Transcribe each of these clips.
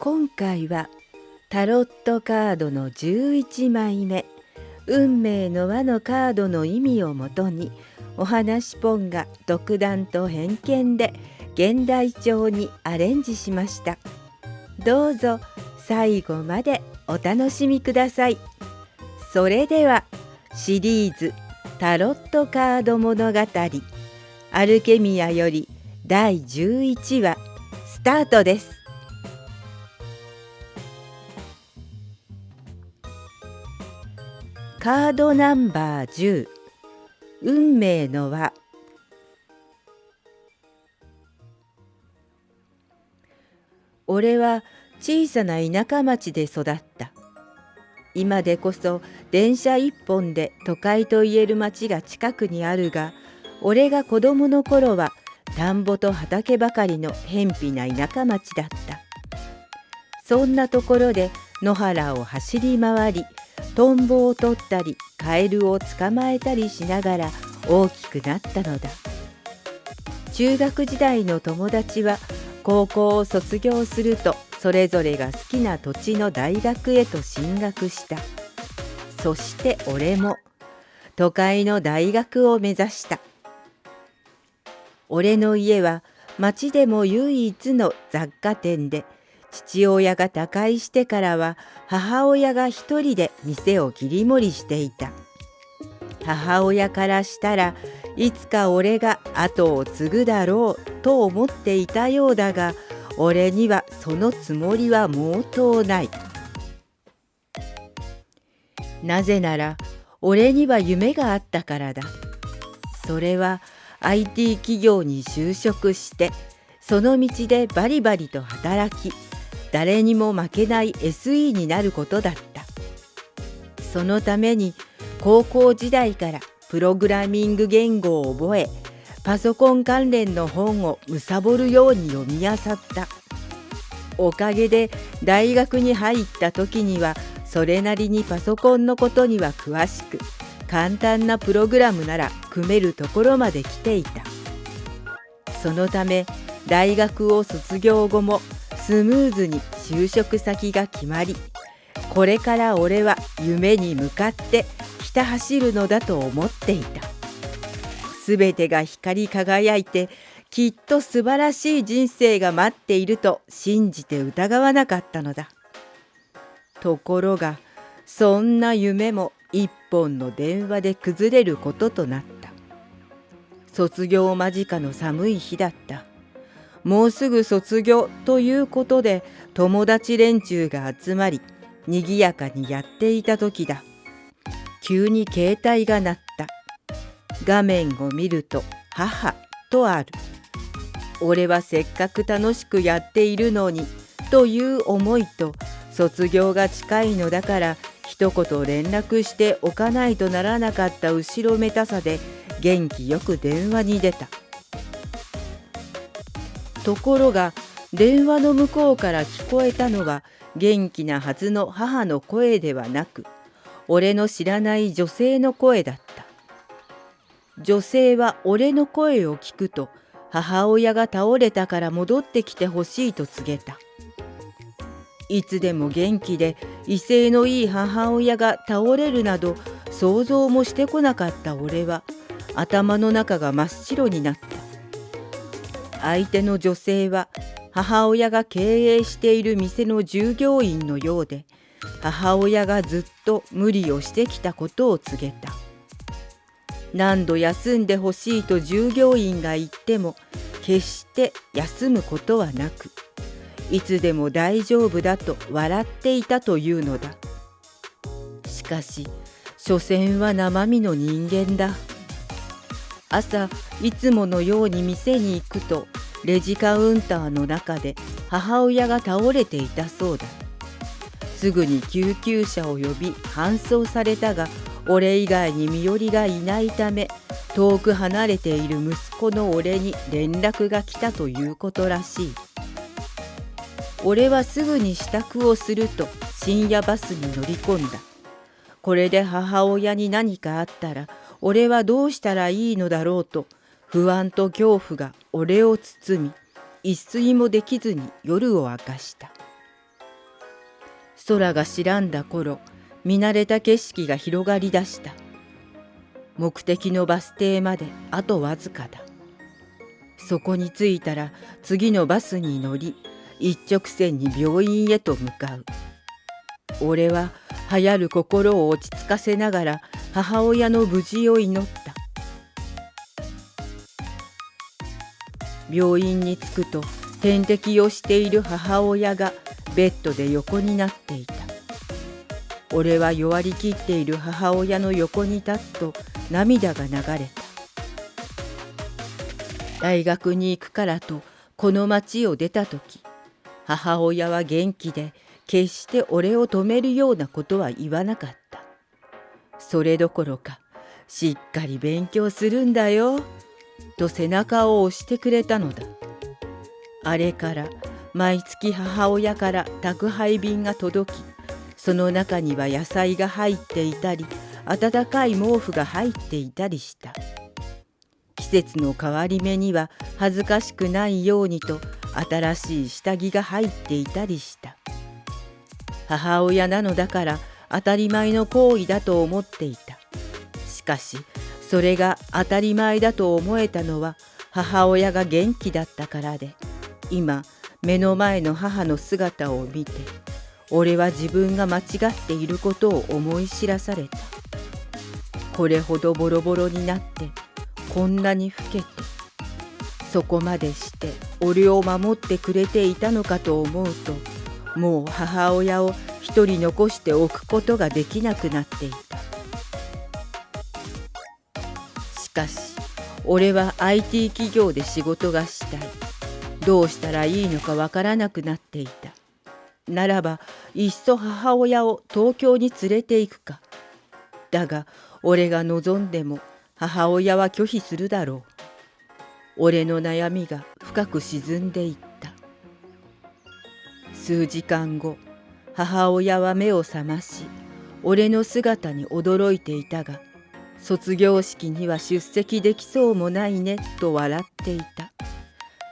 今回はタロットカードの11枚目、運命の輪のカードの意味をもとに、お話ポンが独断と偏見で現代調にアレンジしました。どうぞ最後までお楽しみください。それではシリーズタロットカード物語アルケミアより第11話スタートです。カードナンバー10、運命の輪。俺は小さな田舎町で育った。今でこそ電車一本で都会といえる町が近くにあるが、俺が子供の頃は田んぼと畑ばかりの偏僻な田舎町だった。そんなところで野原を走り回り、トンボを取ったりカエルを捕まえたりしながら大きくなったのだ。中学時代の友達は高校を卒業するとそれぞれが好きな土地の大学へと進学した。そして俺も都会の大学を目指した。俺の家は町でも唯一の雑貨店で、父親が他界してからは母親が一人で店を切り盛りしていた。母親からしたらいつか俺が後を継ぐだろうと思っていたようだが、俺にはそのつもりは毛頭ない。なぜなら俺には夢があったからだ。それは IT 企業に就職して、その道でバリバリと働き、誰にも負けない SE になることだった。そのために高校時代からプログラミング言語を覚え、パソコン関連の本を貪るように読み漁った。おかげで大学に入った時にはそれなりにパソコンのことには詳しく、簡単なプログラムなら組めるところまで来ていた。そのため大学を卒業後もスムーズに就職先が決まり、これから俺は夢に向かってひた走るのだと思っていた。すべてが光り輝いて、きっと素晴らしい人生が待っていると信じて疑わなかったのだ。ところがそんな夢も一本の電話で崩れることとなった。卒業間近の寒い日だった。もうすぐ卒業ということで友達連中が集まり、にぎやかにやっていた時だ。急に携帯が鳴った。画面を見ると母とある。俺はせっかく楽しくやっているのにという思いと、卒業が近いのだから一言連絡しておかないとならなかった後ろめたさで元気よく電話に出た。ところが電話の向こうから聞こえたのは元気なはずの母の声ではなく、俺の知らない女性の声だった。女性は俺の声を聞くと、母親が倒れたから戻ってきてほしいと告げた。いつでも元気で威勢のいい母親が倒れるなど想像もしてこなかった俺は、頭の中が真っ白になった。相手の女性は母親が経営している店の従業員のようで、母親がずっと無理をしてきたことを告げた。何度休んでほしいと従業員が言っても決して休むことはなく、いつでも大丈夫だと笑っていたというのだ。しかし所詮は生身の人間だ。朝いつものように店に行くと、レジカウンターの中で母親が倒れていたそうだ。すぐに救急車を呼び搬送されたが、俺以外に身寄りがいないため、遠く離れている息子の俺に連絡が来たということらしい。俺はすぐに支度をすると深夜バスに乗り込んだ。これで母親に何かあったら俺はどうしたらいいのだろうと、不安と恐怖が俺を包み、一睡もできずに夜を明かした。空が白んだ頃、見慣れた景色が広がりだした。目的のバス停まであとわずかだ。そこに着いたら次のバスに乗り、一直線に病院へと向かう。俺は流行る心を落ち着かせながら母親の無事を祈った。病院に着くと点滴をしている母親がベッドで横になっていた。俺は弱りきっている母親の横に立つと涙が流れた。大学に行くからとこの町を出た時、母親は元気で決して俺を止めるようなことは言わなかった。それどころか、しっかり勉強するんだよと背中を押してくれたのだ。あれから毎月母親から宅配便が届き、その中には野菜が入っていたり、温かい毛布が入っていたりした。季節の変わり目には恥ずかしくないようにと新しい下着が入っていたりした。母親なのだから当たり前の行為だと思っていた。しかしそれが当たり前だと思えたのは母親が元気だったからで、今目の前の母の姿を見て、俺は自分が間違っていることを思い知らされた。これほどボロボロになってこんなに老けて、そこまでして俺を守ってくれていたのかと思うと、もう母親を一人残しておくことができなくなっていた。しかし俺は IT 企業で仕事がしたい。どうしたらいいのかわからなくなっていた。ならばいっそ母親を東京に連れて行くか。だが俺が望んでも母親は拒否するだろう。俺の悩みが深く沈んでいった。数時間後、母親は目を覚まし、俺の姿に驚いていたが、卒業式には出席できそうもないねと笑っていた。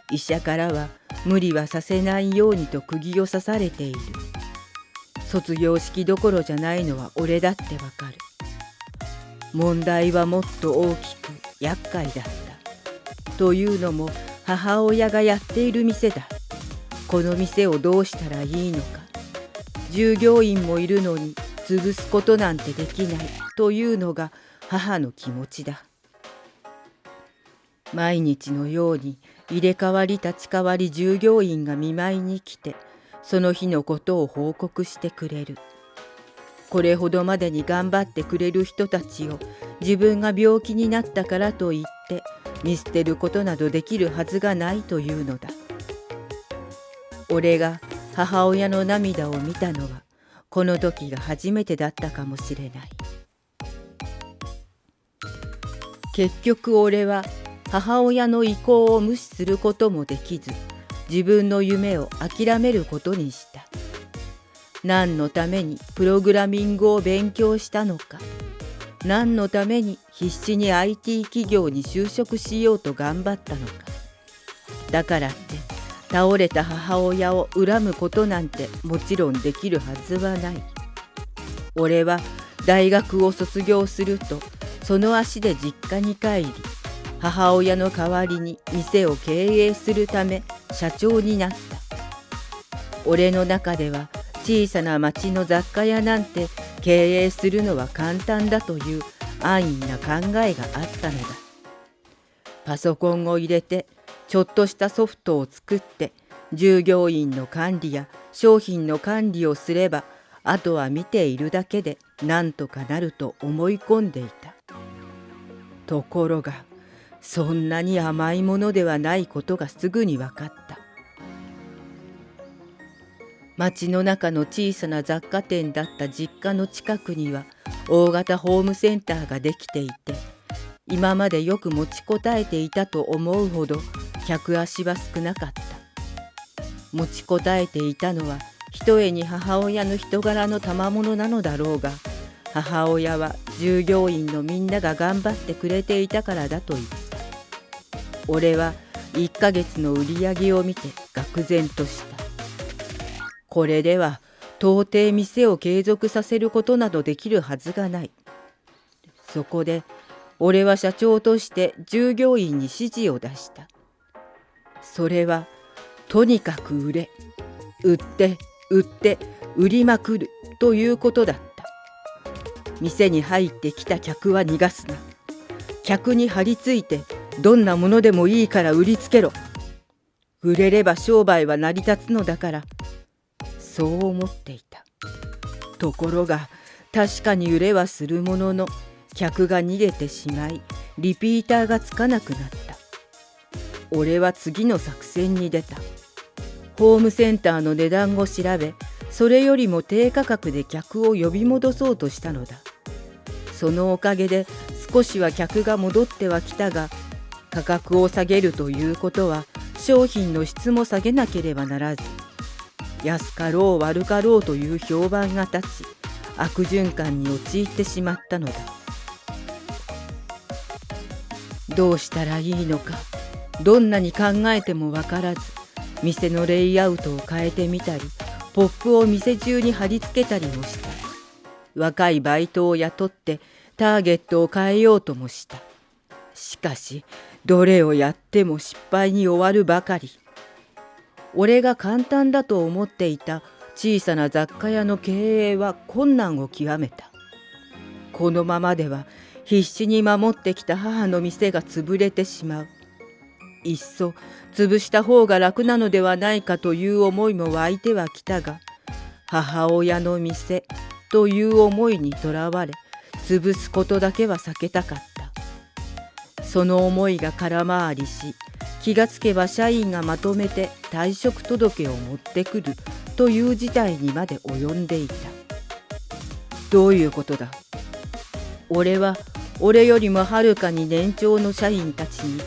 医者からは無理はさせないようにと釘を刺されている。卒業式どころじゃないのは俺だってわかる。問題はもっと大きく厄介だった。というのも母親がやっている店だ。この店をどうしたらいいのか。従業員もいるのに潰すことなんてできないというのが母の気持ちだ。毎日のように入れ替わり立ち替わり従業員が見舞いに来て、その日のことを報告してくれる。これほどまでに頑張ってくれる人たちを自分が病気になったからといって見捨てることなどできるはずがないというのだ。俺が母親の涙を見たのはこの時が初めてだったかもしれない。結局俺は母親の意向を無視することもできず、自分の夢を諦めることにした。何のためにプログラミングを勉強したのか、何のために必死に IT 企業に就職しようと頑張ったのか。だからって倒れた母親を恨むことなんてもちろんできるはずはない。俺は大学を卒業するとその足で実家に帰り、母親の代わりに店を経営するため社長になった。俺の中では小さな町の雑貨屋なんて経営するのは簡単だという安易な考えがあったのだ。パソコンを入れてちょっとしたソフトを作って従業員の管理や商品の管理をすれば、あとは見ているだけでなんとかなると思い込んでいた。ところがそんなに甘いものではないことがすぐに分かった。町の中の小さな雑貨店だった実家の近くには大型ホームセンターができていて、今までよく持ちこたえていたと思うほど客足は少なかった。持ちこたえていたのはひとえに母親の人柄の賜物なのだろうが、母親は従業員のみんなが頑張ってくれていたからだと言った。俺は1ヶ月の売り上げを見て愕然とした。これでは到底店を継続させることなどできるはずがない。そこで俺は社長として従業員に指示を出した。それはとにかく売れ、売って売って売りまくるということだった。店に入ってきた客は逃がすな。客に張り付いてどんなものでもいいから売りつけろ。売れれば商売は成り立つのだから、そう思っていた。ところが確かに売れはするものの、客が逃げてしまいリピーターがつかなくなった。俺は次の作戦に出た。ホームセンターの値段を調べ、それよりも低価格で客を呼び戻そうとしたのだ。そのおかげで少しは客が戻ってはきたが、価格を下げるということは商品の質も下げなければならず、安かろう悪かろうという評判が立ち、悪循環に陥ってしまったのだ。どうしたらいいのか、どんなに考えてもわからず、店のレイアウトを変えてみたり、ポップを店中に貼り付けたりもした。若いバイトを雇ってターゲットを変えようともした。しかしどれをやっても失敗に終わるばかり。俺が簡単だと思っていた小さな雑貨屋の経営は困難を極めた。このままでは必死に守ってきた母の店が潰れてしまう。いっそ潰した方が楽なのではないかという思いも湧いてはきたが、母親の店という思いにとらわれ、潰すことだけは避けたかった。その思いが空回りし、気がつけば社員がまとめて退職届を持ってくるという事態にまで及んでいた。どういうことだ。俺は俺よりもはるかに年長の社員たちに、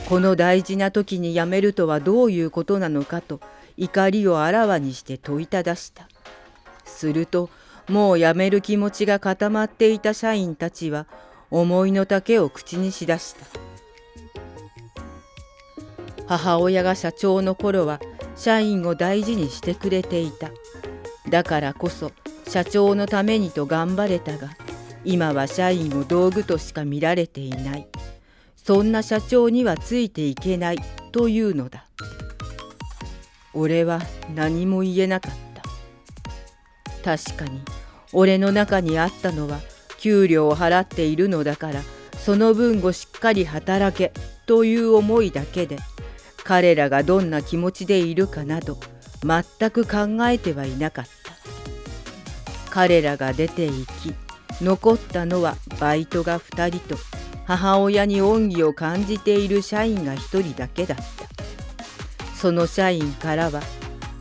この大事な時に辞めるとはどういうことなのかと怒りをあらわにして問いただした。するともう辞める気持ちが固まっていた社員たちは思いの丈を口にしだした。母親が社長の頃は社員を大事にしてくれていた。だからこそ社長のためにと頑張れたが、今は社員を道具としか見られていない。そんな社長にはついていけないというのだ。俺は何も言えなかった。確かに俺の中にあったのは、給料を払っているのだからその分をしっかり働けという思いだけで、彼らがどんな気持ちでいるかなど全く考えてはいなかった。彼らが出て行き、残ったのはバイトが2人と、母親に恩義を感じている社員が1人だけだった。その社員からは、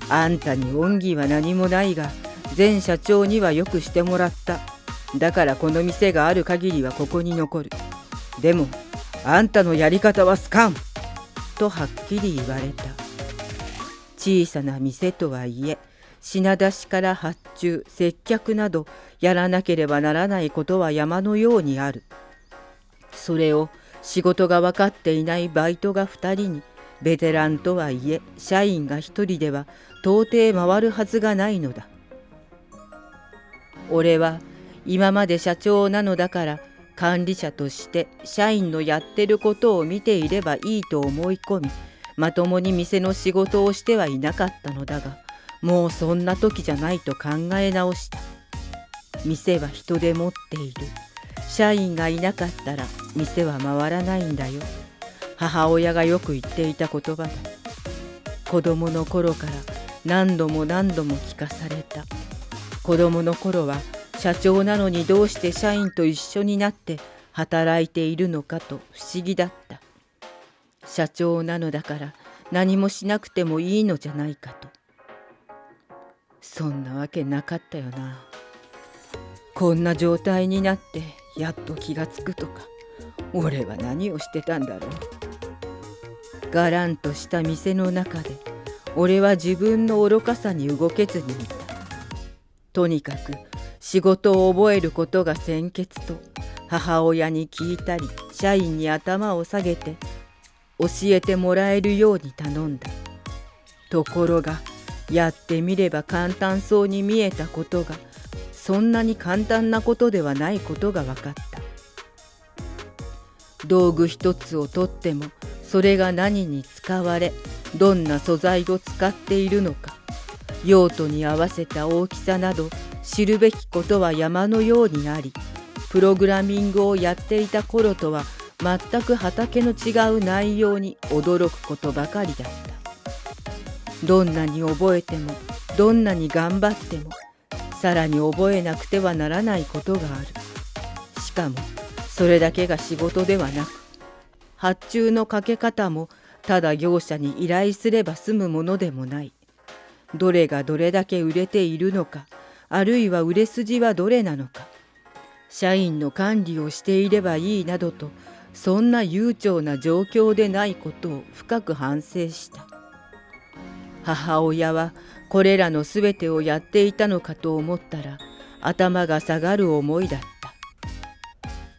あんたに恩義は何もないが、前社長にはよくしてもらった。だからこの店がある限りはここに残る。でも、あんたのやり方はスカンとはっきり言われた。小さな店とはいえ、品出しから発注、接客などやらなければならないことは山のようにある。それを仕事が分かっていないバイトが2人に、ベテランとはいえ社員が1人では到底回るはずがないのだ。俺は今まで社長なのだから管理者として社員のやってることを見ていればいいと思い込み、まともに店の仕事をしてはいなかったのだが、もうそんな時じゃないと考え直した。店は人で持っている。社員がいなかったら店は回らないんだよ。母親がよく言っていた言葉だ。子供の頃から何度も何度も聞かされた。子供の頃は社長なのにどうして社員と一緒になって働いているのかと不思議だった。社長なのだから何もしなくてもいいのじゃないかと。そんなわけなかったよな。こんな状態になってやっと気がつくとか、俺は何をしてたんだろう。がらんとした店の中で俺は自分の愚かさに動けずにいた。とにかく仕事を覚えることが先決と、母親に聞いたり社員に頭を下げて教えてもらえるように頼んだ。ところがやってみれば簡単そうに見えたことが、そんなに簡単なことではないことが分かった。道具一つをとっても、それが何に使われ、どんな素材を使っているのか、用途に合わせた大きさなど、知るべきことは山のようにあり、プログラミングをやっていた頃とは全く畑の違う内容に驚くことばかりだった。どんなに覚えても、どんなに頑張っても、さらに覚えなくてはならないことがある。しかも、それだけが仕事ではなく、発注のかけ方もただ業者に依頼すれば済むものでもない。どれがどれだけ売れているのか、あるいは売れ筋はどれなのか、社員の管理をしていればいいなどと、そんな悠長な状況でないことを深く反省した。母親はこれらのすべてをやっていたのかと思ったら、頭が下がる思いだった。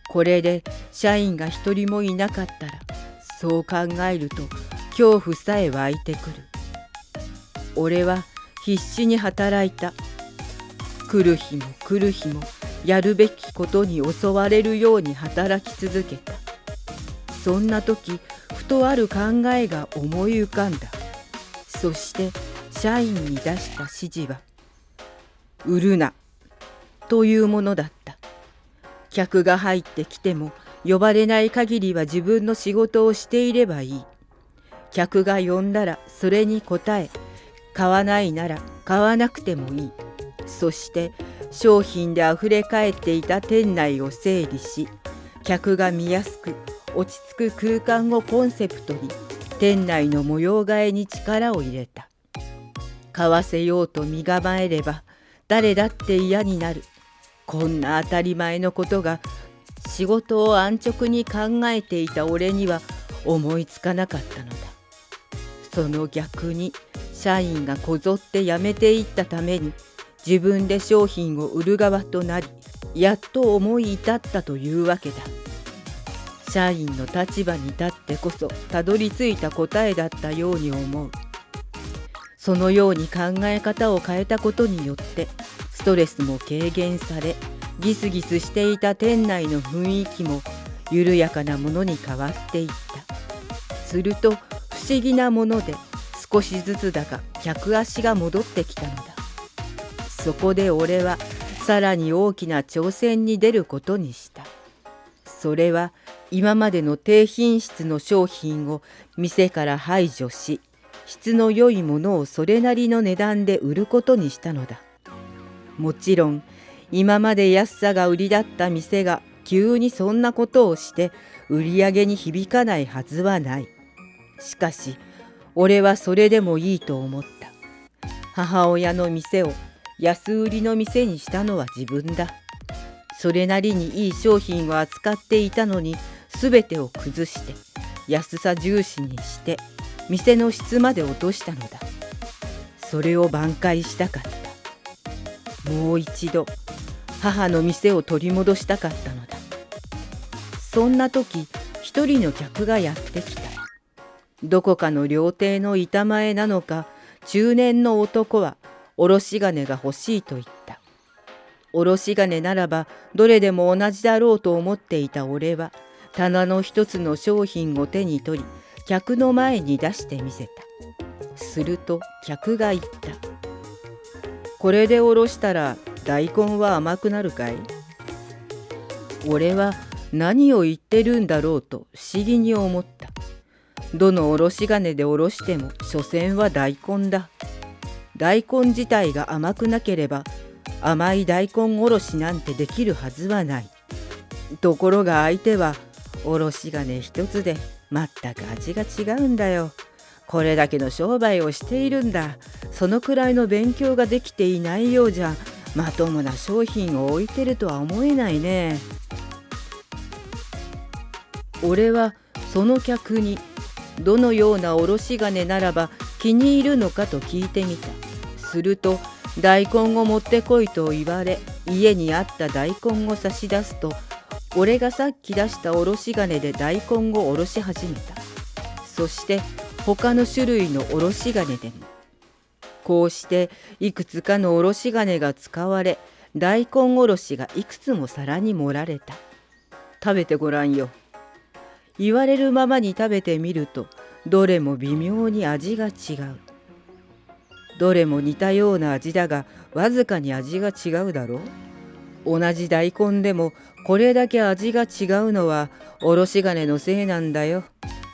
これで社員が一人もいなかったら、そう考えると恐怖さえ湧いてくる。俺は必死に働いた。来る日も来る日もやるべきことに襲われるように働き続けた。そんな時、ふとある考えが思い浮かんだ。そして社員に出した指示は、売るなというものだった。客が入ってきても呼ばれない限りは自分の仕事をしていればいい。客が呼んだらそれに応え、買わないなら買わなくてもいい。そして商品であふれかえっていた店内を整理し、客が見やすく落ち着く空間をコンセプトに店内の模様替えに力を入れた。買わせようと身構えれば誰だって嫌になる。こんな当たり前のことが仕事を安直に考えていた俺には思いつかなかったのだ。その逆に社員がこぞって辞めていったために、自分で商品を売る側となり、やっと思い至ったというわけだ。社員の立場に立ってこそたどり着いた答えだったように思う。そのように考え方を変えたことによってストレスも軽減され、ギスギスしていた店内の雰囲気も緩やかなものに変わっていった。すると不思議なもので、少しずつだが客足が戻ってきたのだ。そこで俺はさらに大きな挑戦に出ることにした。それは今までの低品質の商品を店から排除し、質の良いものをそれなりの値段で売ることにしたのだ。もちろん今まで安さが売りだった店が急にそんなことをして売り上げに響かないはずはない。しかし俺はそれでもいいと思った。母親の店を安売りの店にしたのは自分だ。それなりにいい商品を扱っていたのに、すべてを崩して安さ重視にして店の質まで落としたのだ。それを挽回したかった。もう一度母の店を取り戻したかったのだ。そんな時、一人の客がやってきた。どこかの料亭の板前なのか、中年の男はおろし金が欲しいと言った。おろし金ならばどれでも同じだろうと思っていた俺は、棚の一つの商品を手に取り、客の前に出してみせた。すると客が言った。これでおろしたら大根は甘くなるかい？俺は何を言ってるんだろうと不思議に思った。どのおろし金でおろしても所詮は大根だ。大根自体が甘くなければ甘い大根おろしなんてできるはずはない。ところが相手はおろし金一つで全く味が違うんだよ。これだけの商売をしているんだ。そのくらいの勉強ができていないようじゃまともな商品を置いてるとは思えないね。俺はその客にどのようなおろし金ならば気に入るのかと聞いてみた。すると大根を持ってこいと言われ、家にあった大根を差し出すと、俺がさっき出したおろし金で大根をおろし始めた。そして他の種類のおろし金でも。こうしていくつかのおろし金が使われ、大根おろしがいくつも皿に盛られた。食べてごらんよ。言われるままに食べてみると、どれも微妙に味が違う。どれも似たような味だが、わずかに味が違うだろう。同じ大根でもこれだけ味が違うのはおろし金のせいなんだよ。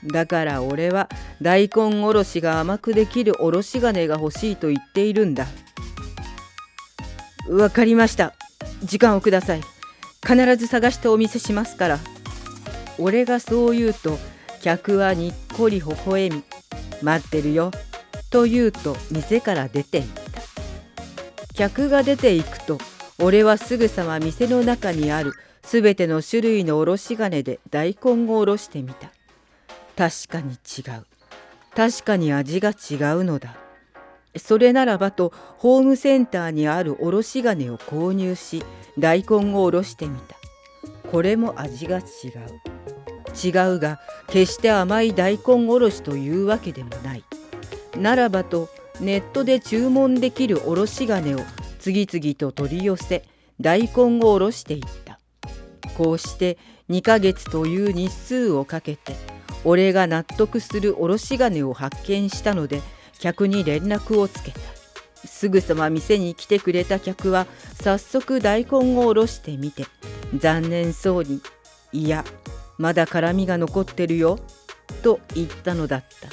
だから俺は大根おろしが甘くできるおろし金が欲しいと言っているんだ。わかりました。時間をください。必ず探してお見せしますから。俺がそう言うと、客はにっこり微笑み、待ってるよと言うと店から出て行った。客が出て行くと、俺はすぐさま店の中にあるすべての種類のおろし金で大根をおろしてみた。確かに違う。確かに味が違うのだ。それならばとホームセンターにあるおろし金を購入し、大根をおろしてみた。これも味が違う。違うが決して甘い大根おろしというわけでもない。ならばとネットで注文できるおろし金を次々と取り寄せ、大根をおろしていった。こうして2ヶ月という日数をかけて、俺が納得するおろし金を発見したので、客に連絡をつけた。すぐさま店に来てくれた客は早速大根をおろしてみて、残念そうに「いや、まだ辛みが残ってるよ」と言ったのだった。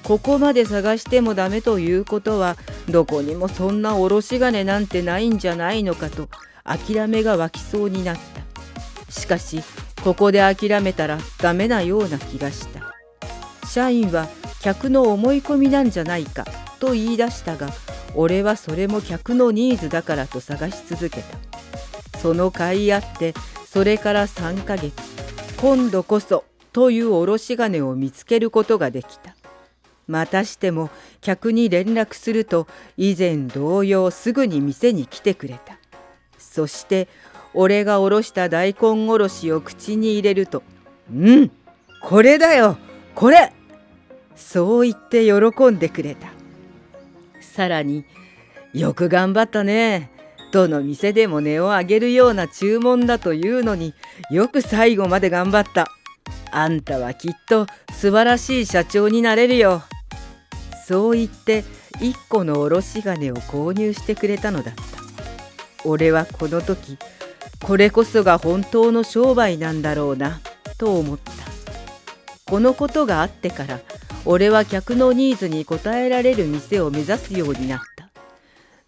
ここまで探してもダメということは、どこにもそんなおろし金なんてないんじゃないのかと諦めが湧きそうになった。しかしここで諦めたらダメなような気がした。社員は客の思い込みなんじゃないかと言い出したが、俺はそれも客のニーズだからと探し続けた。その甲斐あって、それから3ヶ月、今度こそというおろし金を見つけることができた。またしても客に連絡すると、以前同様すぐに店に来てくれた。そして俺がおろした大根おろしを口に入れると、これだよ、これそう言って喜んでくれた。さらに、よく頑張ったね。どの店でも値を上げるような注文だというのによく最後まで頑張った。あんたはきっと素晴らしい社長になれるよ。そう言って1個のおろし金を購入してくれたのだった。俺はこの時、これこそが本当の商売なんだろうなと思った。このことがあってから俺は客のニーズに応えられる店を目指すようになった。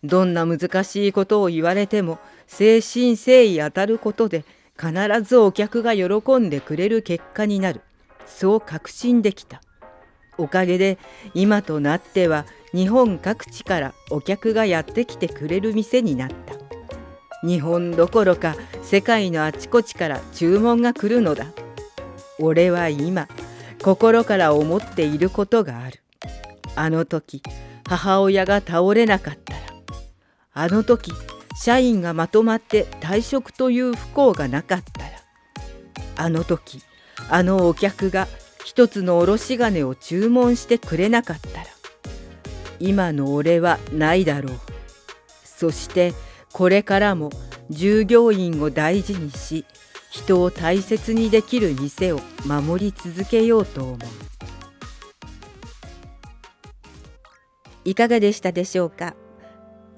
どんな難しいことを言われても誠心誠意当たることで必ずお客が喜んでくれる結果になる。そう確信できた。おかげで今となっては日本各地からお客がやってきてくれる店になった。日本どころか世界のあちこちから注文が来るのだ。俺は今心から思っていることがある。あの時母親が倒れなかったら、あの時社員がまとまって退職という不幸がなかったら、あの時あのお客が一つのおろし金を注文してくれなかったら、今の俺はないだろう。そしてこれからも従業員を大事にし、人を大切にできる店を守り続けようと思う。いかがでしたでしょうか。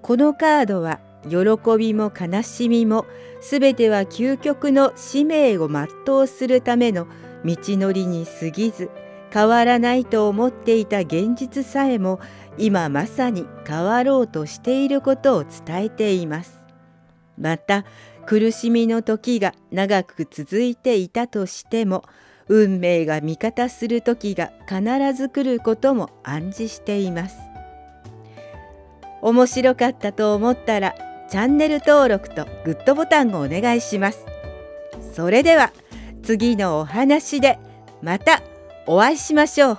このカードは喜びも悲しみもすべては究極の使命を全うするための道のりに過ぎず、変わらないと思っていた現実さえも今まさに変わろうとしていることを伝えています。また苦しみの時が長く続いていたとしても、運命が味方する時が必ず来ることも暗示しています。面白かったと思ったらチャンネル登録とグッドボタンをお願いします。それでは次のお話でまたお会いしましょう。